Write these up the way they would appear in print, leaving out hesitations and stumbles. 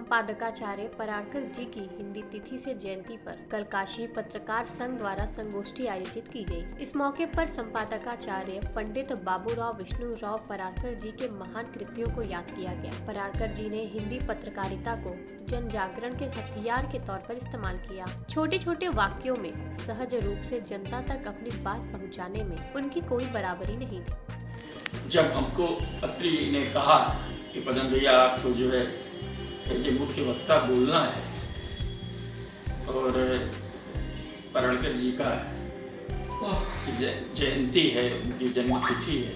संपादकाचार्य पराड़कर जी की हिंदी तिथि से जयंती पर कल काशी पत्रकार संघ द्वारा संगोष्ठी आयोजित की गई। इस मौके पर संपादकाचार्य पंडित बाबूराव विष्णुराव पराड़कर जी के महान कृतियों को याद किया गया। पराड़कर जी ने हिंदी पत्रकारिता को जन जागरण के हथियार के तौर पर इस्तेमाल किया। छोटे छोटे वाक्यों में सहज रूप से जनता तक अपनी बात पहुँचाने में उनकी कोई बराबरी नहीं थी। जब हमको अत्रि ने कहा कि पदम भैया आपको जो है ये मुख्य वक्ता बोलना है और पराड़कर जी का जयंती है, उनकी जन्मतिथि है,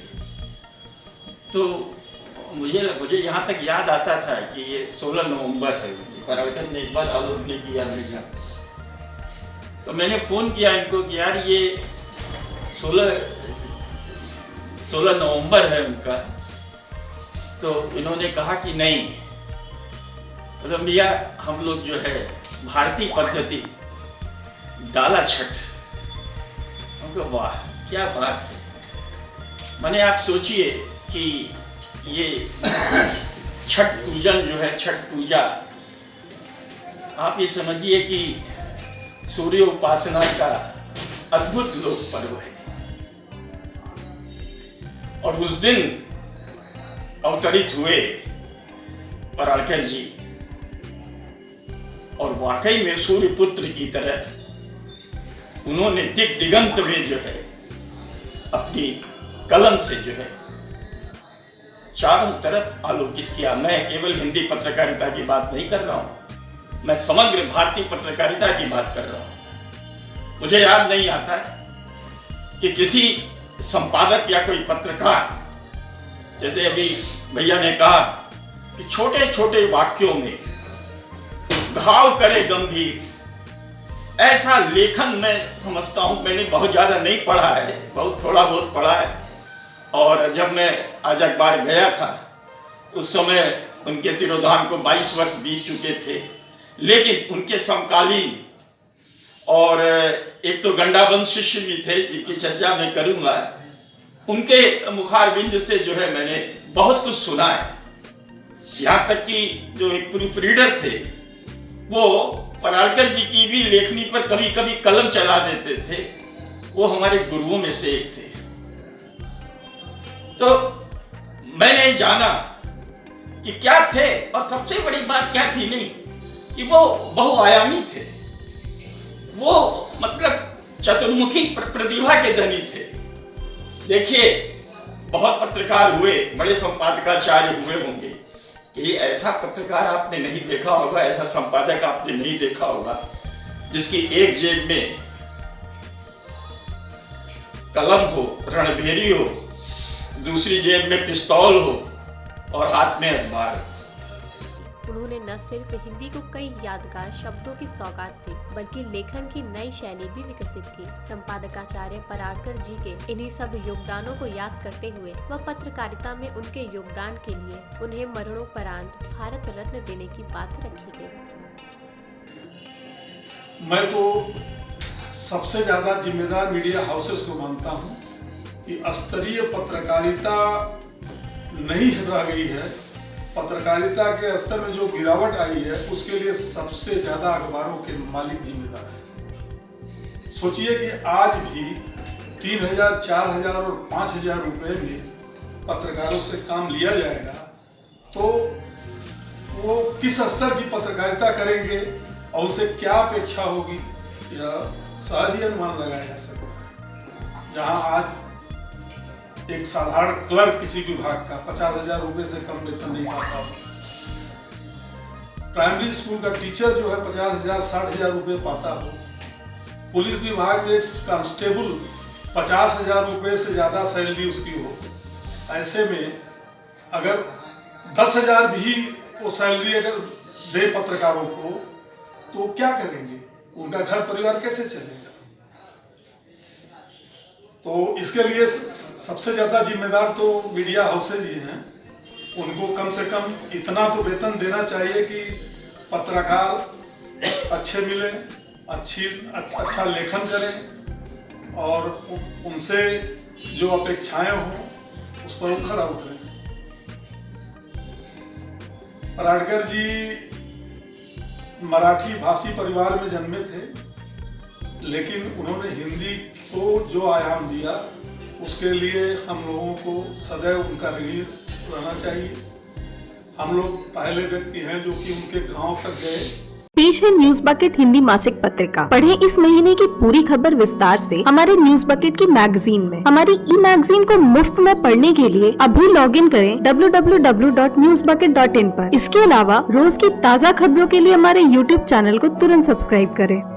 तो मुझे यहाँ तक याद आता था कि ये 16 नवंबर है। पराड़कर ने एक बार आरोप नहीं किया मेरे, तो मैंने फ़ोन किया इनको कि यार ये 16 नवंबर है उनका। तो इन्होंने कहा कि नहीं, मतलब भैया हम लोग जो है भारतीय पद्धति डाला छठ। हमको वाह क्या बात है। माने आप सोचिए कि ये छठ पूजन जो है, छठ पूजा, आप ये समझिए कि सूर्य उपासना का अद्भुत लोक पर्व है। और उस दिन अवतरित हुए पराड़कर जी और वाकई में सूर्य पुत्र की तरह उन्होंने दिगंत में जो है अपनी कलम से जो है चारों तरफ आलोकित किया। मैं केवल हिंदी पत्रकारिता की बात नहीं कर रहा हूं, मैं समग्र भारतीय पत्रकारिता की बात कर रहा हूं। मुझे याद नहीं आता कि किसी संपादक या कोई पत्रकार, जैसे अभी भैया ने कहा कि छोटे छोटे वाक्यों में घाव करे गंभीर, ऐसा लेखन मैं समझता हूं। मैंने बहुत ज्यादा नहीं पढ़ा है, बहुत थोड़ा बहुत पढ़ा है। और जब मैं आज अखबार गया था तो उस समय उनके तिरोधान को 22 वर्ष बीत चुके थे, लेकिन उनके समकालीन और एक तो गंडाबंद शिष्य भी थे जिनकी चर्चा मैं करूंगा, उनके मुखारबिंद से जो है मैंने बहुत कुछ सुना है। यहाँ तक कि जो एक प्रूफ रीडर थे वो पराड़कर जी की भी लेखनी पर कभी कभी कलम चला देते थे। वो हमारे गुरुओं में से एक थे। तो मैंने जाना कि क्या थे, और सबसे बड़ी बात क्या थी नहीं कि वो बहुआयामी थे। वो मतलब चतुर्मुखी प्रतिभा के धनी थे। देखिए, बहुत पत्रकार हुए, बड़े संपादकाचार्य हुए होंगे, कि ऐसा पत्रकार आपने नहीं देखा होगा, ऐसा संपादक आपने नहीं देखा होगा जिसकी एक जेब में कलम हो, रणभेरी हो, दूसरी जेब में पिस्तौल हो और हाथ में अखबार हो। उन्होंने न सिर्फ हिंदी को कई यादगार शब्दों की सौगात दी, बल्कि लेखन की नई शैली भी विकसित की। संपादकाचार्य पराड़कर जी के इन्हीं सब योगदानों को याद करते हुए व पत्रकारिता में उनके योगदान के लिए उन्हें मरणोपरांत भारत रत्न देने की बात रखी गई। मैं तो सबसे ज्यादा जिम्मेदार मीडिया हाउसेस को मानता हूँ कि स्तरीय पत्रकारिता नहीं रह गई है। पत्रकारिता के स्तर में जो गिरावट आई है उसके लिए सबसे ज्यादा अखबारों के मालिक जिम्मेदार है। सोचिए कि आज भी 3,000, 4,000 और 5,000 रुपए में पत्रकारों से काम लिया जाएगा तो वो किस स्तर की पत्रकारिता करेंगे और उनसे क्या अपेक्षा होगी, यह सहज ही अनुमान लगाया जा सकता है। जहां आज एक साधारण क्लर्क किसी विभाग का 50,000 रुपए से कम वेतन नहीं पाता। प्राइमरी स्कूल का टीचर जो है 50,000, 60,000 रुपए पाता हो। पुलिस विभाग में एक कांस्टेबल 50,000 रुपए से ज्यादा सैलरी उसकी हो। ऐसे में अगर 10,000 भी वो सैलरी अगर दे पत्रकारों को तो क्या करेंगे, उनका घर परिवार कैसे चलेगा। तो इसके लिए सबसे ज्यादा जिम्मेदार तो मीडिया हाउसेज ही हैं। उनको कम से कम इतना तो वेतन देना चाहिए कि पत्रकार अच्छे मिले, अच्छा लेखन करें और उनसे जो अपेक्षाएं हों उस पर वो खरा उतरें। पराड़कर जी मराठी भाषी परिवार में जन्मे थे, लेकिन उन्होंने हिंदी को जो आयाम दिया उसके लिए हम लोगों को सदैव उनका ऋणी रहना चाहिए। हम लोग पहले व्यक्ति हैं जो कि उनके गांव तक गए। पेश है न्यूज बकेट हिंदी मासिक पत्रिका। पढ़ें इस महीने की पूरी खबर विस्तार से हमारे न्यूज बकेट की मैगजीन में। हमारी ई मैगजीन को मुफ्त में पढ़ने के लिए अभी लॉगिन करें www.newsbucket.in पर। इसके अलावा रोज की ताज़ा खबरों के लिए हमारे YouTube चैनल को तुरंत सब्सक्राइब करें।